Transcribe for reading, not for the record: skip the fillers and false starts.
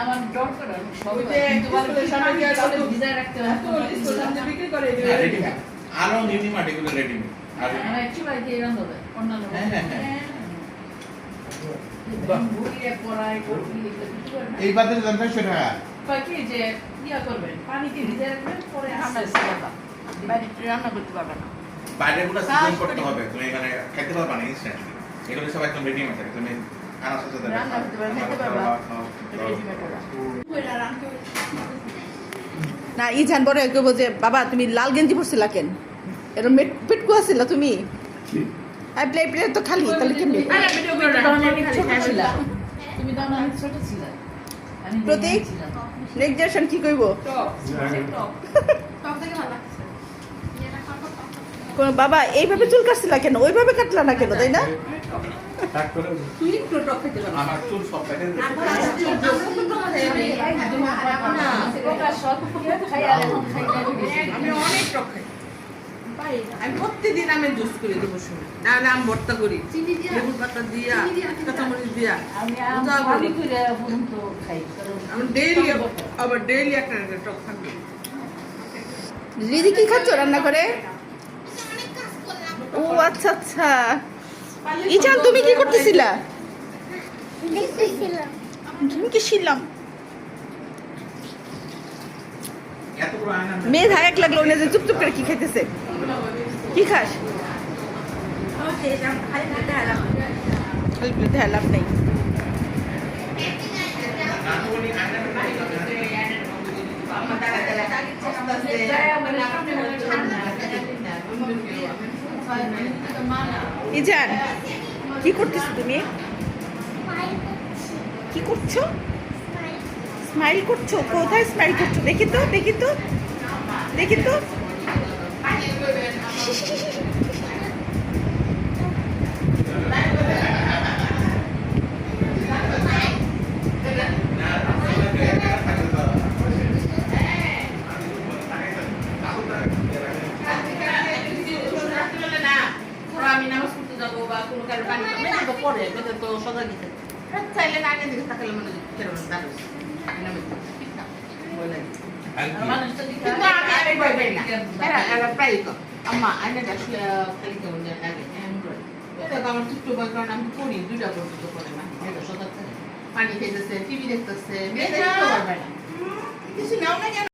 আমার ডর করে কিন্তু বলে সামনে গিয়ে তাহলে ভিজায় রাখতে হয় তো স্টুডেন্টদের বিক্রি করে রেডিমেড আরো রেডিমেড এগুলো রেডিমেড আর আমরা চুলাই দিয়ে রান্না হবে অন্যান্য বুড়িয়ে পড়াই করবি এই বাদে দাম 500 টাকা কয় কি যে ইয়া করবেন পানিতে ভিজে রাখবেন পরে ঠান্ডা সালাদা বাড়িতে রান্না করতে পারবেন না বাইরেগুলো সিজন করতে হবে তুমি এখানে খেতে পারবে না ইনস্ট্যান্টলি এগুলো সব একদম রেডিমেড থাকে তুমি আনার সাথে সাথে রান্না করতে পারবে খেতে পারবে রেডিমেড ওরা না ই জান বড় কইব যে বাবা তুমি লাল গেঞ্জি পরছিলা কেন এরম পেটকু আছিলা তুমি আই প্লে প্লে তো খালি তাহলে কেমনে আরে ভিডিও করে অনেক ছোট ছিল তুমি তো অনেক ছোট ছিল আমি প্রতীক নেক্সট জেনারেশন কি কইব টক থেকে ভালো লাগছে কোন বাবা এইভাবে চুল কাটছিলা কেন ওইভাবে কাটলা না কেন তাই না তুই একটু টক খেতে পারবি আমার চুল সব কেটে আমি অনেক টক খাই আমি প্রত্যেকদিন আমি জুস করে দেবো শুনে নাহলে আমি ভর্তা করি লেবু পাতা দিয়া কাঁচামরিচ দিয়া আমি ডেইলি আবার ডেইলি একটা টক থাকবে দিদি কি খাচ্ছ রান্না করে ও আচ্ছা আচ্ছা ইজান তুমি কি করতেছিলা তুমি কি ছিলাম এত বড় আয়না মেয়ে ধায়াক লাগলো না যে চুপ চুপ করে কি খাইতেছে কি খাস খালি প্লেটে লাভ নেই ইজান কি করতেছ তুমি কি করছো স্মাইল করছো কোথায় স্মাইল করছো দেখি তো দেখি তো দেখি তো আমি নামাজ পড়তে যাবো বা কোনো কারো পানি তো পরে বেতন তো সদা দিতে চাইলে না আগে দিকে থাকলে মনে কেরম দাঁড়ো আম্মা আইনে খালি কেমন লাগে আমার ছোট্ট বই কারণ আমি পড়ি 2টা পর্যন্ত পড়ে না সদা পানি খেতেছে টিভি দেখতেছে কিছু নাও না কেন